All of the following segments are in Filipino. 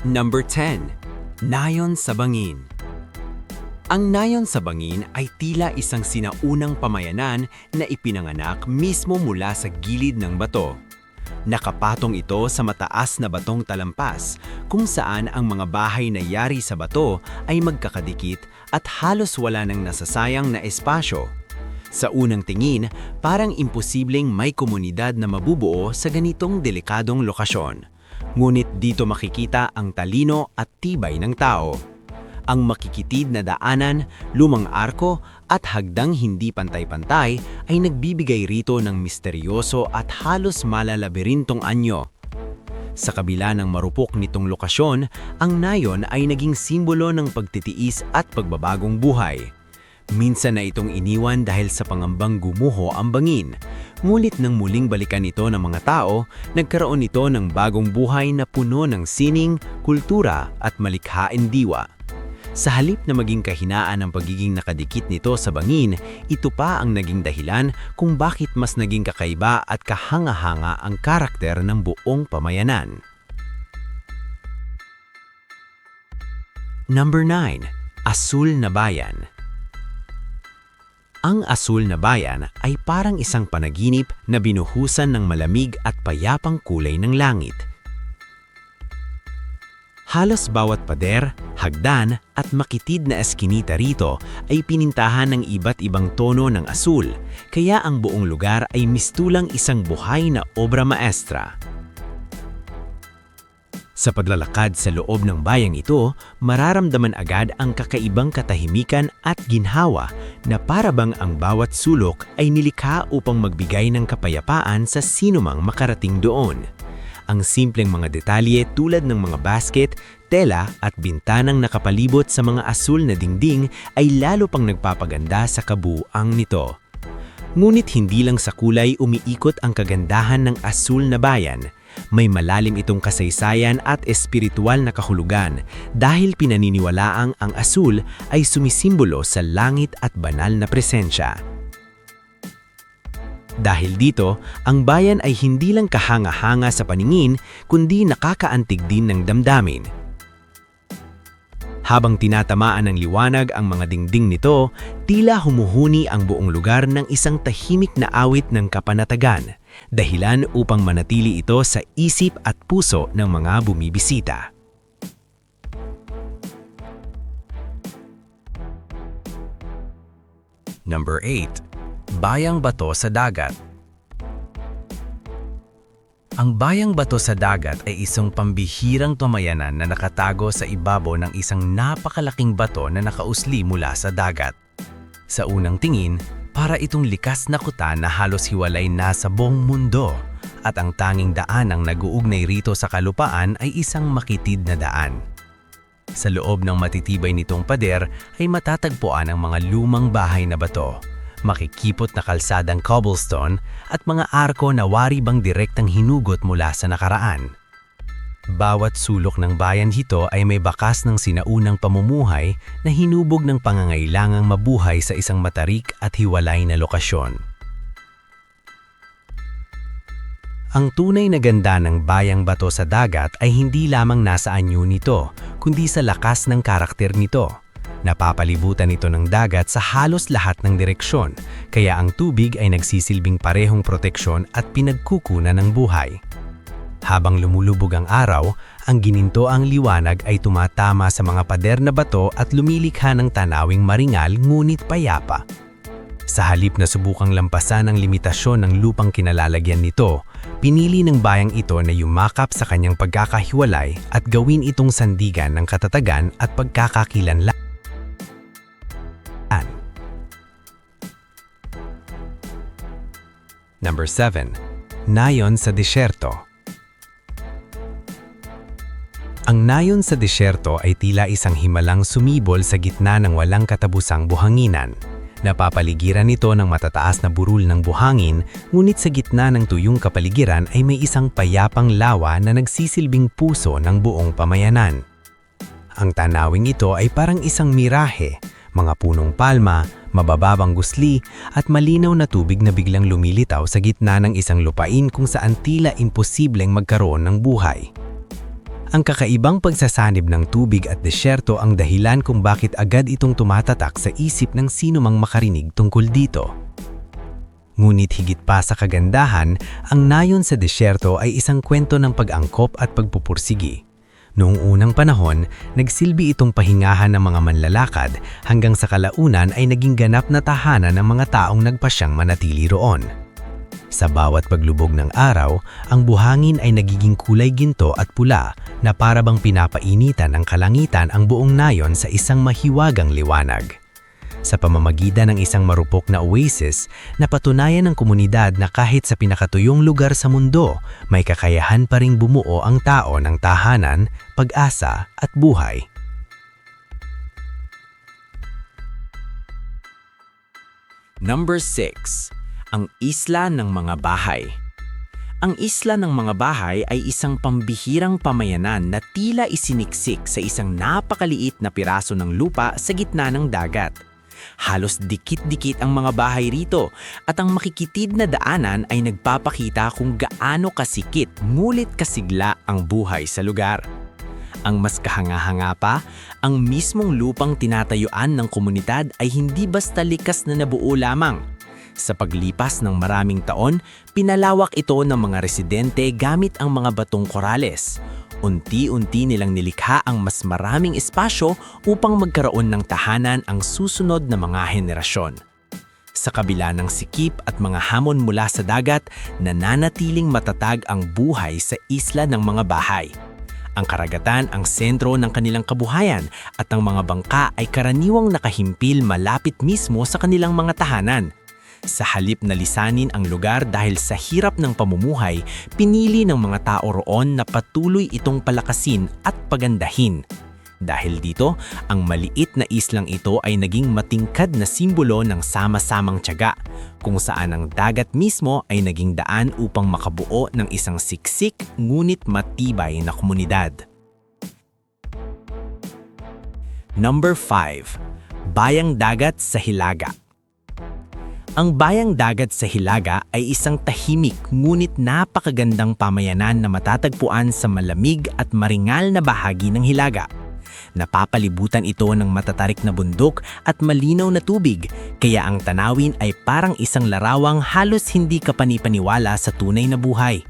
Number 10. Nayon sa Bangin. Ang nayon sa bangin ay tila isang sinaunang pamayanan na ipinanganak mismo mula sa gilid ng bato. Nakapatong ito sa mataas na batong talampas kung saan ang mga bahay na yari sa bato ay magkakadikit at halos wala nang nasasayang na espasyo. Sa unang tingin, parang imposibleng may komunidad na mabubuo sa ganitong delikadong lokasyon. Ngunit dito makikita ang talino at tibay ng tao. Ang makikitid na daanan, lumang arko at hagdang hindi pantay-pantay ay nagbibigay rito ng misteryoso at halos malalabirintong anyo. Sa kabila ng marupok nitong lokasyon, ang nayon ay naging simbolo ng pagtitiis at pagbabagong buhay. Minsan na itong iniwan dahil sa pangambang gumuho ang bangin. Ngunit nang muling balikan ito ng mga tao, nagkaroon ito ng bagong buhay na puno ng sining, kultura at malikhaing diwa. Sa halip na maging kahinaan ang pagiging nakadikit nito sa bangin, ito pa ang naging dahilan kung bakit mas naging kakaiba at kahanga-hanga ang karakter ng buong pamayanan. Number 9. Asul na Bayan. Ang asul na bayan ay parang isang panaginip na binuhusan ng malamig at payapang kulay ng langit. Halos bawat pader, hagdan at makitid na eskinita rito ay pinintahan ng iba't ibang tono ng asul, kaya ang buong lugar ay mistulang isang buhay na obra maestra. Sa paglalakad sa loob ng bayang ito, mararamdaman agad ang kakaibang katahimikan at ginhawa na parabang ang bawat sulok ay nilikha upang magbigay ng kapayapaan sa sinumang makarating doon. Ang simpleng mga detalye tulad ng mga basket, tela at bintanang nakapalibot sa mga asul na dingding ay lalo pang nagpapaganda sa kabuuan nito. Ngunit hindi lang sa kulay umiikot ang kagandahan ng asul na bayan. May malalim itong kasaysayan at espiritual na kahulugan dahil pinaniniwalaang ang asul ay sumisimbolo sa langit at banal na presensya. Dahil dito, ang bayan ay hindi lang kahanga-hanga sa paningin, kundi nakakaantig din ng damdamin. Habang tinatamaan ng liwanag ang mga dingding nito, tila humuhuni ang buong lugar ng isang tahimik na awit ng kapanatagan, dahilan upang manatili ito sa isip at puso ng mga bumibisita. Number 8. Bayang Bato sa Dagat. Ang Bayang Bato sa Dagat ay isang pambihirang pamayanan na nakatago sa ibabaw ng isang napakalaking bato na nakausli mula sa dagat. Sa unang tingin, para itong likas na kuta na halos hiwalay na sa buong mundo, at ang tanging daan ang nag-uugnay rito sa kalupaan ay isang makitid na daan. Sa loob ng matitibay nitong pader ay matatagpuan ang mga lumang bahay na bato, makikipot na kalsadang cobblestone at mga arko na wari bang direktang hinugot mula sa nakaraan. Bawat sulok ng bayan hito ay may bakas ng sinaunang pamumuhay na hinubog ng pangangailangang mabuhay sa isang matarik at hiwalay na lokasyon. Ang tunay na ganda ng Bayang Bato sa Dagat ay hindi lamang nasa anyo nito, kundi sa lakas ng karakter nito. Napapalibutan ito ng dagat sa halos lahat ng direksyon, kaya ang tubig ay nagsisilbing parehong proteksyon at pinagkukunan ng buhay. Habang lumulubog ang araw, ang ginintoang liwanag ay tumatama sa mga pader na bato at lumilikha ng tanawing maringal ngunit payapa. Sa halip na subukang lampasan ang limitasyon ng lupang kinalalagyan nito, pinili ng bayang ito na yumakap sa kanyang pagkakahiwalay at gawin itong sandigan ng katatagan at pagkakakilanlan. Number 7. Nayon sa Disyerto. Ang nayon sa disyerto ay tila isang himalang sumibol sa gitna ng walang katabusang buhanginan. Napapaligiran ito ng matataas na burul ng buhangin, ngunit sa gitna ng tuyong kapaligiran ay may isang payapang lawa na nagsisilbing puso ng buong pamayanan. Ang tanawing ito ay parang isang mirahe, mga punong palma, mabababang gusli at malinaw na tubig na biglang lumilitaw sa gitna ng isang lupain kung saan tila imposibleng magkaroon ng buhay. Ang kakaibang pagsasanib ng tubig at desyerto ang dahilan kung bakit agad itong tumatatak sa isip ng sino mang makarinig tungkol dito. Ngunit higit pa sa kagandahan, ang nayon sa desyerto ay isang kwento ng pag-angkop at pagpupursigi. Noong unang panahon, nagsilbi itong pahingahan ng mga manlalakad hanggang sa kalaunan ay naging ganap na tahanan ng mga taong nagpasyang manatili roon. Sa bawat paglubog ng araw, ang buhangin ay nagiging kulay ginto at pula na para bang pinapainitan ng kalangitan ang buong nayon sa isang mahiwagang liwanag. Sa pamamagitan ng isang marupok na oasis, napatunayan ng komunidad na kahit sa pinakatuyong lugar sa mundo, may kakayahan pa ring bumuo ang tao ng tahanan, pag-asa at buhay. Number 6. Ang Isla ng Mga Bahay. Ang Isla ng Mga Bahay ay isang pambihirang pamayanan na tila isiniksik sa isang napakaliit na piraso ng lupa sa gitna ng dagat. Halos dikit-dikit ang mga bahay rito at ang makikitid na daanan ay nagpapakita kung gaano kasikit ngunit kasigla ang buhay sa lugar. Ang mas kahanga-hanga pa, ang mismong lupang tinatayuan ng komunidad ay hindi basta likas na nabuo lamang. Sa paglipas ng maraming taon, pinalawak ito ng mga residente gamit ang mga batong korales. Unti-unti nilang nilikha ang mas maraming espasyo upang magkaroon ng tahanan ang susunod na mga henerasyon. Sa kabila ng sikip at mga hamon mula sa dagat, nananatiling matatag ang buhay sa isla ng mga bahay. Ang karagatan ang sentro ng kanilang kabuhayan at ang mga bangka ay karaniwang nakahimpil malapit mismo sa kanilang mga tahanan. Sa halip na lisanin ang lugar dahil sa hirap ng pamumuhay, pinili ng mga tao roon na patuloy itong palakasin at pagandahin. Dahil dito, ang maliit na islang ito ay naging matingkad na simbolo ng sama-samang tiyaga, kung saan ang dagat mismo ay naging daan upang makabuo ng isang siksik ngunit matibay na komunidad. Number 5. Bayang Dagat sa Hilaga. Ang Bayang Dagat sa Hilaga ay isang tahimik ngunit napakagandang pamayanan na matatagpuan sa malamig at maringal na bahagi ng Hilaga. Napapalibutan ito ng matatarik na bundok at malinaw na tubig, kaya ang tanawin ay parang isang larawang halos hindi kapanipaniwala sa tunay na buhay.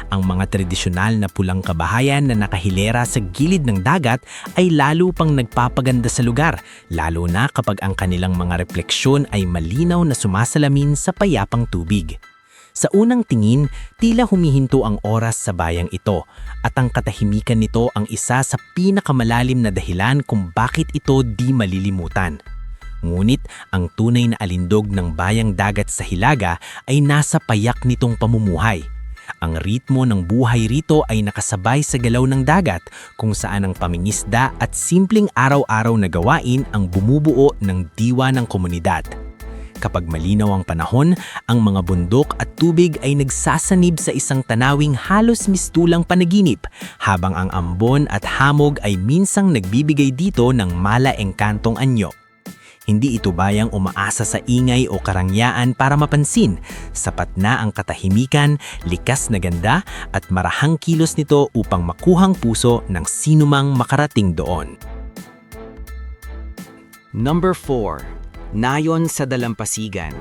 Ang mga tradisyonal na pulang kabahayan na nakahilera sa gilid ng dagat ay lalo pang nagpapaganda sa lugar, lalo na kapag ang kanilang mga refleksyon ay malinaw na sumasalamin sa payapang tubig. Sa unang tingin, tila humihinto ang oras sa bayang ito, at ang katahimikan nito ang isa sa pinakamalalim na dahilan kung bakit ito di malilimutan. Ngunit ang tunay na alindog ng Bayang Dagat sa Hilaga ay nasa payak nitong pamumuhay. Ang ritmo ng buhay rito ay nakasabay sa galaw ng dagat, kung saan ang pamingisda at simpleng araw-araw na gawain ang bumubuo ng diwa ng komunidad. Kapag malinaw ang panahon, ang mga bundok at tubig ay nagsasanib sa isang tanawing halos mistulang panaginip, habang ang ambon at hamog ay minsang nagbibigay dito ng mala-engkantong anyo. Hindi ito bayang umaasa sa ingay o karangyaan para mapansin. Sapat na ang katahimikan, likas na ganda at marahang kilos nito upang makuhang puso ng sinumang makarating doon. Number 4. Nayon sa Dalampasigan.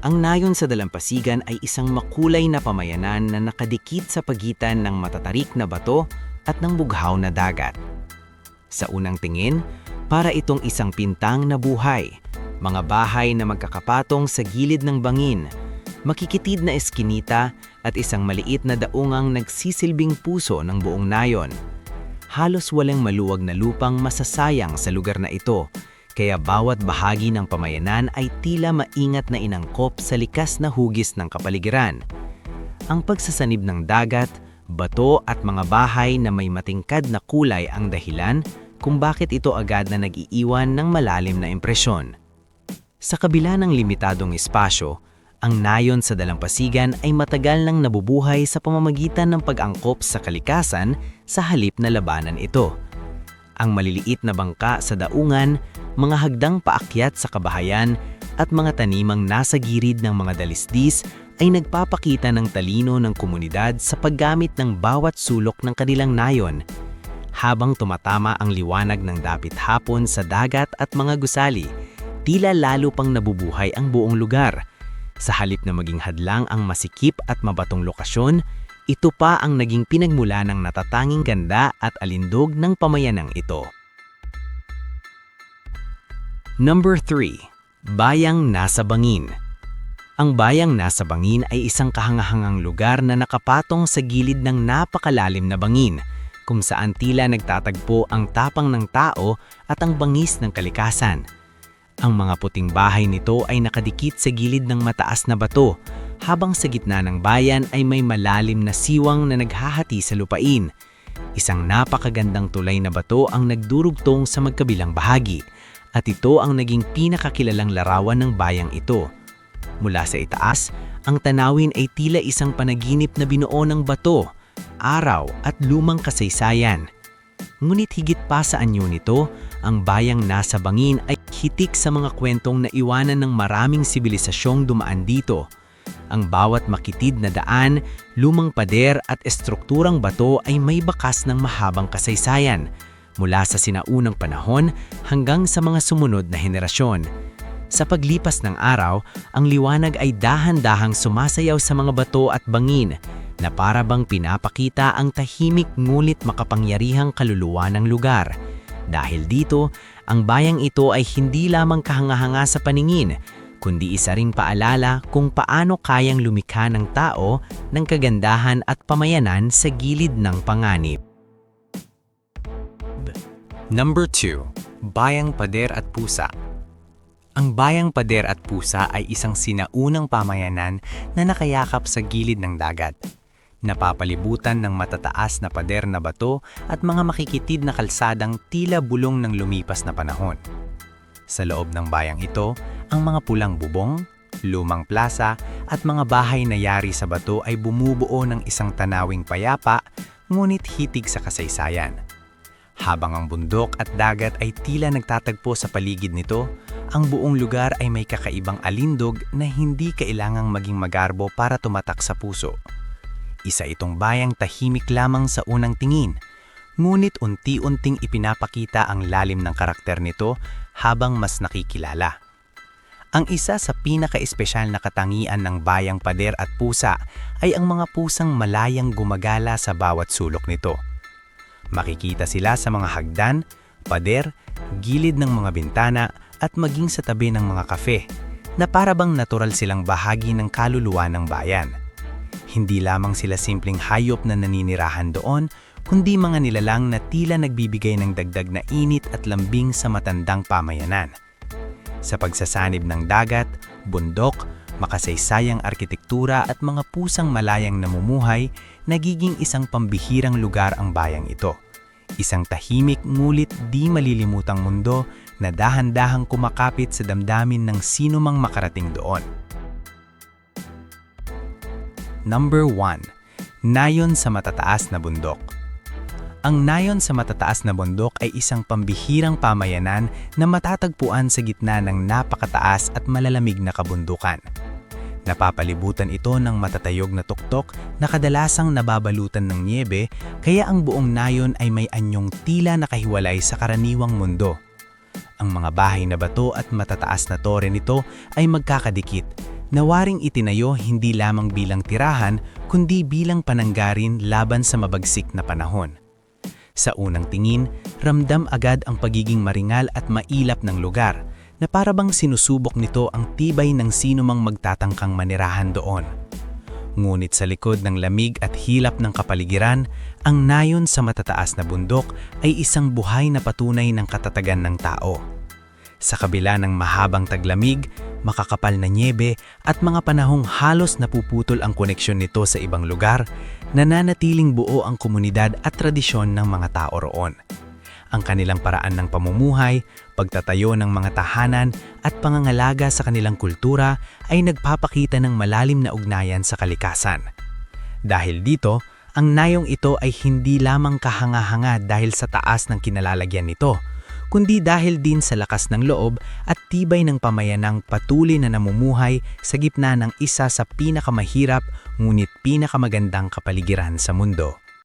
Ang Nayon sa Dalampasigan ay isang makulay na pamayanan na nakadikit sa pagitan ng matatarik na bato at ng bughaw na dagat. Sa unang tingin, para itong isang pintang na buhay, mga bahay na magkakapatong sa gilid ng bangin, makikitid na eskinita at isang maliit na daungang nagsisilbing puso ng buong nayon. Halos walang maluwag na lupang masasayang sa lugar na ito, kaya bawat bahagi ng pamayanan ay tila maingat na inangkop sa likas na hugis ng kapaligiran. Ang pagsasanib ng dagat, bato at mga bahay na may matingkad na kulay ang dahilan kung bakit ito agad na nag-iiwan ng malalim na impresyon. Sa kabila ng limitadong espasyo, ang Nayon sa Dalampasigan ay matagal nang nabubuhay sa pamamagitan ng pag-angkop sa kalikasan sa halip na labanan ito. Ang maliliit na bangka sa daungan, mga hagdang paakyat sa kabahayan, at mga tanimang nasa gilid ng mga dalisdis ay nagpapakita ng talino ng komunidad sa paggamit ng bawat sulok ng kanilang nayon. Habang tumatama ang liwanag ng dapit hapon sa dagat at mga gusali, tila lalo pang nabubuhay ang buong lugar. Sa halip na maging hadlang ang masikip at mabatong lokasyon, ito pa ang naging pinagmula ng natatanging ganda at alindog ng pamayanang ito. Number 3. Bayang Nasa Bangin. Ang bayang nasa bangin ay isang kahangahangang lugar na nakapatong sa gilid ng napakalalim na bangin, kung saan tila nagtatagpo ang tapang ng tao at ang bangis ng kalikasan. Ang mga puting bahay nito ay nakadikit sa gilid ng mataas na bato, habang sa gitna ng bayan ay may malalim na siwang na naghahati sa lupain. Isang napakagandang tulay na bato ang nagdurugtong sa magkabilang bahagi, at ito ang naging pinakakilalang larawan ng bayang ito. Mula sa itaas, ang tanawin ay tila isang panaginip na binuo ng bato, araw at lumang kasaysayan. Ngunit higit pa sa anyo nito, ang bayang nasa bangin ay hitik sa mga kwentong naiwanan ng maraming sibilisasyong dumaan dito. Ang bawat makitid na daan, lumang pader at estrukturang bato ay may bakas ng mahabang kasaysayan, mula sa sinaunang panahon hanggang sa mga sumunod na henerasyon. Sa paglipas ng araw, ang liwanag ay dahan-dahang sumasayaw sa mga bato at bangin na para bang pinapakita ang tahimik ngunit makapangyarihang kaluluwa ng lugar. Dahil dito, ang bayang ito ay hindi lamang kahanga-hanga sa paningin, kundi isa ring paalala kung paano kayang lumikha ng tao ng kagandahan at pamayanan sa gilid ng panganib. Number 2. Bayang Pader at Pusa. Ang Bayang Pader at Pusa ay isang sinaunang pamayanan na nakayakap sa gilid ng dagat. Napapalibutan ng matataas na pader na bato at mga makikitid na kalsadang tila bulong ng lumipas na panahon. Sa loob ng bayang ito, ang mga pulang bubong, lumang plaza at mga bahay na yari sa bato ay bumubuo ng isang tanawing payapa, ngunit hitig sa kasaysayan. Habang ang bundok at dagat ay tila nagtatagpo sa paligid nito, ang buong lugar ay may kakaibang alindog na hindi kailangang maging magarbo para tumatak sa puso. Isa itong bayang tahimik lamang sa unang tingin, ngunit unti-unting ipinapakita ang lalim ng karakter nito habang mas nakikilala. Ang isa sa pinaka-espesyal na katangian ng Bayang Pader at Pusa ay ang mga pusang malayang gumagala sa bawat sulok nito. Makikita sila sa mga hagdan, pader, gilid ng mga bintana at maging sa tabi ng mga kafe, na parabang natural silang bahagi ng kaluluwa ng bayan. Hindi lamang sila simpleng hayop na naninirahan doon, kundi mga nilalang na tila nagbibigay ng dagdag na init at lambing sa matandang pamayanan. Sa pagsasanib ng dagat, bundok, makasaysayang arkitektura at mga pusang malayang namumuhay, nagiging isang pambihirang lugar ang bayang ito. Isang tahimik ngulit di malilimutang mundo na dahan-dahang kumakapit sa damdamin ng sinumang makarating doon. Number 1. Nayon sa Matataas na Bundok. Ang nayon sa matataas na bundok ay isang pambihirang pamayanan na matatagpuan sa gitna ng napakataas at malalamig na kabundukan. Napapalibutan ito ng matatayog na tuktok na kadalasang nababalutan ng niebe, kaya ang buong nayon ay may anyong tila nakahiwalay sa karaniwang mundo. Ang mga bahay na bato at matataas na tore nito ay magkakadikit, na waring itinayo hindi lamang bilang tirahan kundi bilang pananggarin laban sa mabagsik na panahon. Sa unang tingin, ramdam agad ang pagiging maringal at mailap ng lugar, na parabang sinusubok nito ang tibay ng sinumang magtatangkang manirahan doon. Ngunit sa likod ng lamig at hilap ng kapaligiran, ang nayon sa matataas na bundok ay isang buhay na patunay ng katatagan ng tao. Sa kabila ng mahabang taglamig, makakapal na niebe at mga panahong halos napuputol ang koneksyon nito sa ibang lugar, nananatiling buo ang komunidad at tradisyon ng mga tao roon. Ang kanilang paraan ng pamumuhay, pagtatayo ng mga tahanan at pangangalaga sa kanilang kultura ay nagpapakita ng malalim na ugnayan sa kalikasan. Dahil dito, ang nayong ito ay hindi lamang kahanga-hanga dahil sa taas ng kinalalagyan nito, kundi dahil din sa lakas ng loob at tibay ng pamayanang patuloy na namumuhay sa gitna ng isa sa pinakamahirap ngunit pinakamagandang kapaligiran sa mundo.